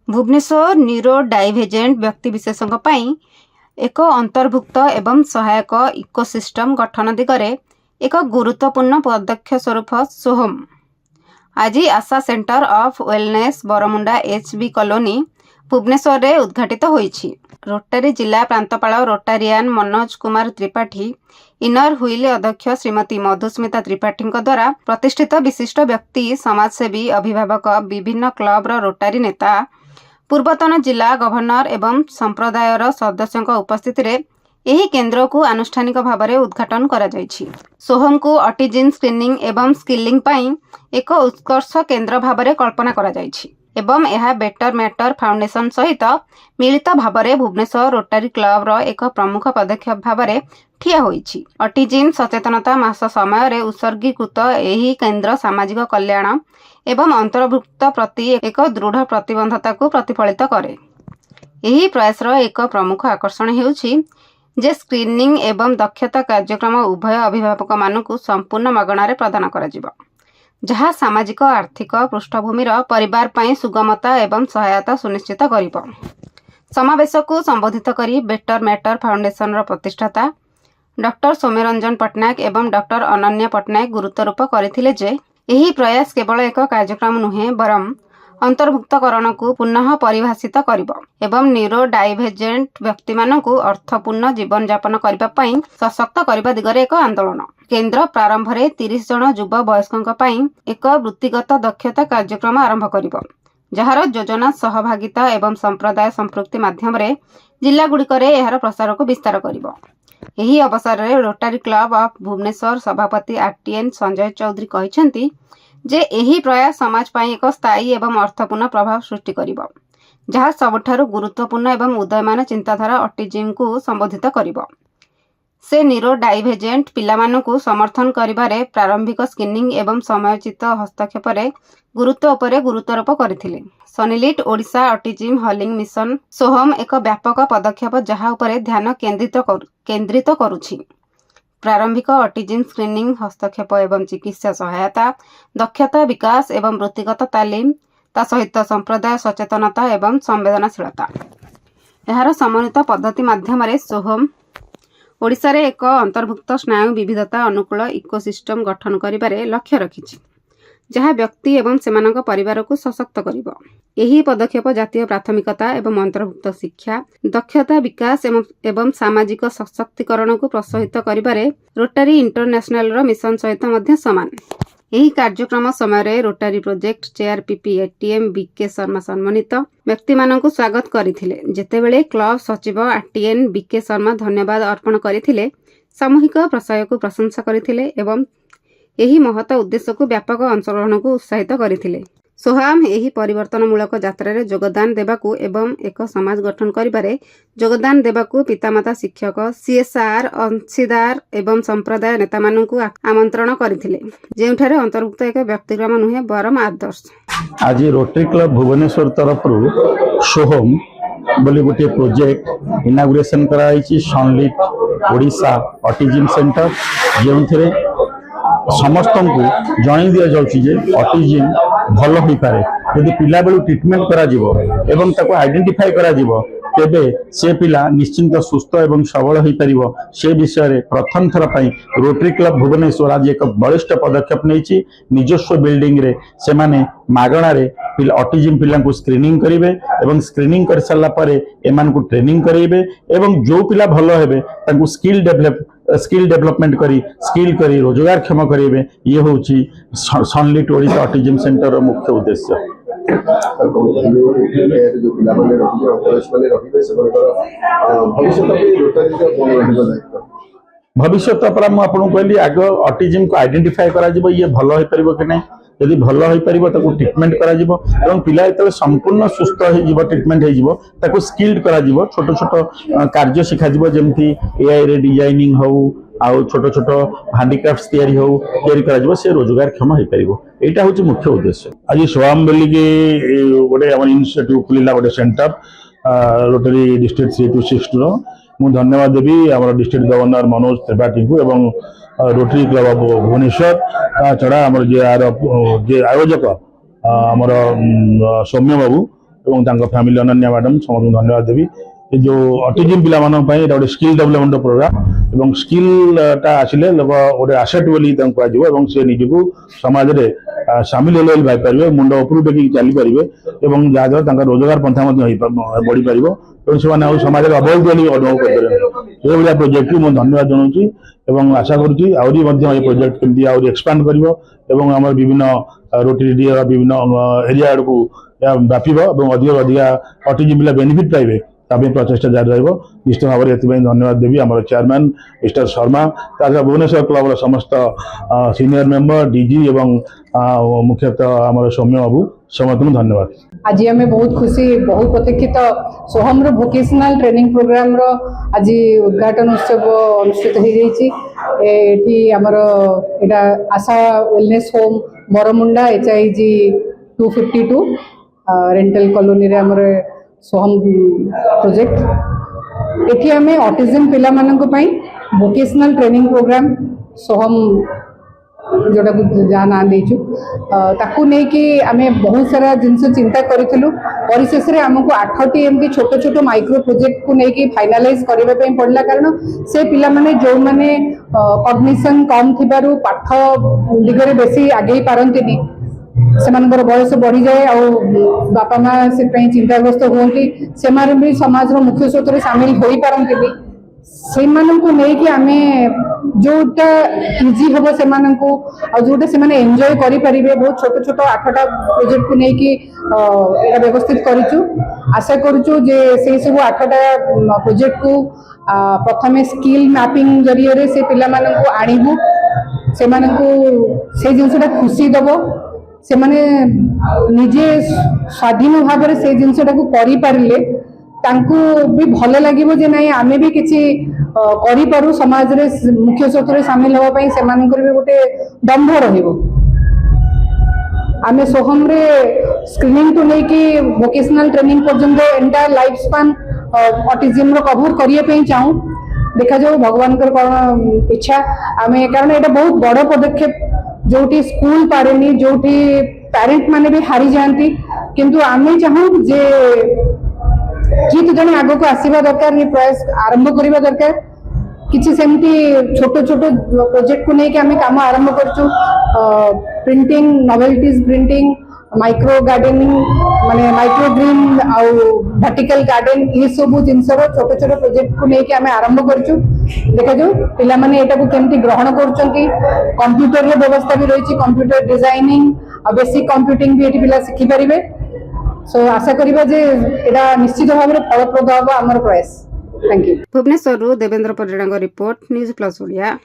Bhubaneswar neuro डाइभेजेंट व्यक्तिविशेषों ପାଇଁ एक अंतर्भुक्त एवं सहायक इकोसिस्टम गठन दिगरे एक गुरुत्वपूर्ण पदक्षेप स्वरूप सोहम आज Asha centre of wellness Barmunda HB colony Bhubaneswar रे उद्घाटित होईछि। रोटारी जिला प्रांतपाल Rotarian Manoj Kumar Tripathi inner wheel अध्यक्ष श्रीमती मधुस्मिता त्रिपाठी द्वारा प्रतिष्ठित विशिष्ट व्यक्ति समाजसेवी अभिभावक विभिन्न क्लब्र रोटारी नेता पूर्वतन जिला गवर्नर एवं संप्रदायर सदस्यों उपस्थिति रे एही केन्द्र को आनुष्ठानिक भाव में उद्घाटन करा जायछि। सोहम को ऑटिज्म स्क्रीनिंग एवं स्किलिंग पाई एक उत्कर्ष केन्द्र भाव में कल्पना करा जायछि एवं यह बेटर मैटर फाउंडेशन सहित मिलित भाव में भुवनेश्वर रोटारी क्लब एक प्रमुख पदक्षेप भाव में ठिया होईछि। ऑटिज्म सचेतनता मास समय रे उत्सर्गीकृत एही केन्द्र सामाजिक कल्याण एवं अंतर्भुक्त प्रति एक दृढ़ प्रतिबद्धता को प्रतिफलित करे। एही प्रयासर एक प्रमुख आकर्षण हेउछि जे स्क्रीनिंग एवं दक्षता कार्यक्रम उभय अभिभावक मानकु संपूर्ण मागणारे प्रदान कराजिबो, जहाँ सामाजिक आर्थिक पृष्ठभूमिर परिवार पाई सुगमता एवं सहायता सुनिश्चित करिबो। समावेश को संबोधित करी बेटर मैटर फाउंडेशन प्रतिष्ठाता डॉक्टर सौम्यरंजन पट्टनायक एवं डॉक्टर अनन्या पट्टनायक गुरुत्वारोप करथिले जे एही प्रयास केवल एक कार्यक्रम नुहे बरम अंतर्भुक्तकरण को पुनः परिभाषित करिबो एवं न्यूरो डाइभेजेंट व्यक्ति मानकु अर्थपूर्ण जीवन यापन करबा पई सशक्त करबा दिगरे एक आंदोलन। केन्द्र प्रारंभ रे 30 जन युव वयस्कों पई एक वृत्तिगत दक्षता कार्यक्रम आरंभ करिबो, जहार योजना सहभागिता एवं संप्रदाय संपृक्ति माध्यम रे जिला गुड़िकरे एहार प्रसार को विस्तार करिबो। एही अवसर रे रोटारी क्लब ऑफ भुवनेश्वर सभापति आरटीएन संजय चौधरी कहिसेंती जे एही प्रयास समाज पाई एक स्थायी एवं अर्थपूर्ण प्रभाव सृष्टि करिबो, जहाँ सबुठारु गुरुत्वपूर्ण एवं उदयमान चिंताधारा ऑटिज्म को संबोधित करिबो। से न्यूरो डाइभेजेंट पिलामानकु समर्थन करिबारे प्रारंभिक स्क्रीनिंग एवं समयोचित हस्तक्षेप रे गुरुत्व उपरे गुरुत्वारोप करथिले। सनिलिट ओडिशा ऑटिज्म हलिंग मिशन सोहम एक व्यापक पदक्षेप जहाँ उपरे ध्यान केंद्रित करुछि। प्रारंभिक ऑटिज्म स्क्रीनिंग हस्तक्षेप एवं चिकित्सा सहायता दक्षता विकास एवं वृत्तिगत तालीम ता सहित संप्रदाय सचेतनता एवं संवेदनशीलता यार समन्वित पद्धति माध्यम सोहम ओडिशा रे एक अंतर्भुक्त स्नायु विविधता अनुकूल इकोसिस्टम गठन करिबारे लक्ष्य रखिछि, जहाँ व्यक्ति एवं सेमानक परिवार को सशक्त करिबो। एही पदक्षेप जातीय प्राथमिकता एवं अंतर्भुक्त शिक्षा दक्षता विकास एवं सामाजिक सशक्तिकरण को प्रोत्साहित करिबारे रोटारी इंटरनेशनल रो मिशन सहित मध्य समान। एही कार्यक्रम समय Rotary project chair PP ATM BK Sharma सम्मानित व्यक्ति मानकु स्वागत करथिले, जेतेबेले क्लब सचिव आरटीएन बीके शर्मा धन्यवाद अर्पण करथिले, सामूहिक प्रसाय को प्रशंसा करथिले एवं एही महत उद्देश्य को व्यापक अंशग्रहण को उत्साहित करथिले। सोहम एही परिवर्तनमूलक यात्रा रे योगदान देबाकू एवं एक समाज गठन करिबारे योगदान देबाकू पितामाता शिक्षक सीएसआर अंशीदार एवं संप्रदाय नेता मानकू आमंत्रण करथिले, जेउठारे अंतर्भुक्त एक व्यक्तिक्रम नुहे बरम आदर्श। आज रोटरी क्लब भुवनेश्वर तरफ सोहम बोली गोटे प्रोजेक्ट इनागुरेशन कराई सनलिट ओडिशा ऑटिज्म सेंटर, जो समस्त को जन दि जाए ऑटिज्म भल हो पारे यदि पिला बेलू ट्रीटमेंट करा जिवो एवं ताको आइडेंटिफाई करा जिवो तेबे से पिला निश्चिंत सुस्थ एवं सबल हो पारिबो। से विषय रे प्रथम थर पई रोटरी क्लब भुवनेश्वर आज एक बलिष्ठ पदक्षेप नेछि। निजस्व बिल्डिंग रे से माने मागणा रे ऑटिज्म पिला को स्क्रीनिंग करिवे एवं स्क्रीनिंग कर साला परे एमान को ट्रेनिंग करेइबे एवं जो पिला भल हेबे ताको स्किल डेवलपमेंट करी स्किल करी रोजगार क्षम करेइबे। ये होछि सनलिट ओडिशा ऑटिज्म सेंटर रो मुख्य उद्देश्य। भविष्य पर मुझे कहली आग ऑटिज्म को आइडेंटिफाई करा जिवो, ये भल हो पारिबो कि नहीं, यदि भल हो पारिबो ताको ट्रीटमेंट करा जिवो एवं पिला जतले संपूर्ण सुस्थ हो जिवो ट्रीटमेंट हो जिवो ताको स्किल्ड करा जिवो। छोट छोट कार्य शिखा जिवो जेमथि एआई रे डिजाइनिंग हो आउ छोट छोट हैंडीक्राफ्ट्स तैयारी हो तैयारी करा जिवो, से रोजगार क्षम हो पारिबो। एटा होछि मुख्य उद्देश्य। आज सोहम बोली के गोटे हमर इनिशिएटिव खुलिला गोटे सेंटर रोटरी डिस्ट्रिक्ट 326 रो मु धन्यवाद देवी आम डिस्ट्रिक्ट गवर्नर मनोज त्रिपाठी को एवं रोटरी क्लब ऑफ भुवनेश्वर ता छड़ा आमर जे आयोजक आमर सौम्य बाबू और फैमिली अनन्या मैडम समस्त धन्यवाद देवी। ये जो ऑटिज्म पिला मानन पई गोटे स्किल डेवलपमेंट प्रोग्राम एवं स्किल टा आसिले लोक गोटे आसेट बोली तांको आजिवो एवं से निजको समाज रे शामिल होले भाई परिबे मुंड ऊपर टेकी चली परिबे एवं जा द्वारा तांका रोजगार पंथा मध्ये होई बढ़ी परिबो एवं से माने समाज रे अबोध बोली अनुभव करबे। ए बलिया प्रोजेक्ट को मैं धन्यवाद जनाउची एवं आशा करूची आउरी मध्ये ए प्रोजेक्ट केमती आउरी एक्सपांड करिवो एवं हमर विभिन्न रोटरी विभिन्न एरिया को व्यापीबो एवं अधिक अधिक ऑटिज्म पिला बेनिफिट पाइबे तापे प्रचेषा जारी रहिबो। निश्चित भाव में धन्यवाद देवी आम चेयरमैन मिस्टर शर्मा ताजा भुवनेश्वर क्लब समस्त सीनियर मेंबर डीजी एवं मुख्यतः आम सौम्य बाबू समस्त धन्यवाद। आज आम बहुत खुशी बहु प्रतीक्षित सोहम भोकेशनल ट्रेनिंग प्रोग्राम रो आज उद्घाटन उत्सव अनुष्ठित हो जाइए। आमर एटा Asha wellness home Barmunda HIG 252 rental colony रे आमर सोहम प्रोजेक्ट एठी आमे ऑटिज्म पिला मानक पई वोकेशनल ट्रेनिंग प्रोग्राम सोहम जोटा जहाँ ना देचु ताकू नहीं कि आमे बहुत सारा जिनस चिंता करितलु परिशेष रे हमको 8टी एमती छोट छोट माइक्रो प्रोजेक्ट को नहीं कि फाइनालाइज करबा पई पड़ला कारण से पिला माने जो माने कॉग्निशन कम थिबारु पाठ दिगरे बेसी आगे पारंतिनी सेमानकर बयस बढ़ी जाए और बापा माँ से चिंताग्रस्त होती से भी समाज मुख्य स्रोत सामिल हो पारती से नहीं आमे जोटा इजी हम से जोटा से एंजॉय करें बहुत छोट छोट 8टा प्रोजेक्ट को लेकिन व्यवस्थित करूँ आशा करूँ जे से सब 8टा प्रोजेक्ट को प्रथमे स्किल मैपिंग जरिए से पिला आणबू से जिनसा खुशी दब से माने निजे स्वाधीन भाव में से जिनसा करें तांकु भी भल लगे जे नहीं आमे भी किसी करूँ समाज रे मुख्य स्रोत सामिल होगापी से भी गोटे दंभ रहिबो। आमे सोहम रे स्क्रीनिंग टू लेकिन वोकेशनल ट्रेनिंग पर्यंत एंटायर लाइफ स्पान ऑटिज्म रो कवर करिए चाहूँ देखा जाऊ भगवान कौन इच्छा आमे कारण ये बहुत बड़ पदक्षेप जोटी स्कूल पारेनी जोटी पेरेंट माने भी हारी जाती किंतु आमे चाहूँ जे किए तो जने आगो को आसीबा दरकार ये प्रयास आरंभ करिबा दरकार किछि सेमती छोट छोट प्रोजेक्ट को लेके आमे काम आरंभ करछु प्रिंटिंग नोवेल्टीज प्रिंटिंग माइक्रो गार्डनिंग माने माइक्रो ग्रीन आउ वर्टिकल गार्डन ये सब जिनस छोट छोट प्रोजेक्ट को लेके आमे आरंभ करछु देखा जो पिला माने एटा को केमती ग्रहण करछंती कंप्यूटर रे व्यवस्था भी रही कंप्यूटर डिजाइनिंग आ बेसिक कंप्यूटिंग भी एटी पिला सिखि परिबे। सो आशा करिबा जे एटा निश्चित भाव में फलप्रद होबा हमर प्रयास। Thank you. Bhubaneswar Devendra Parida report news plus Odia.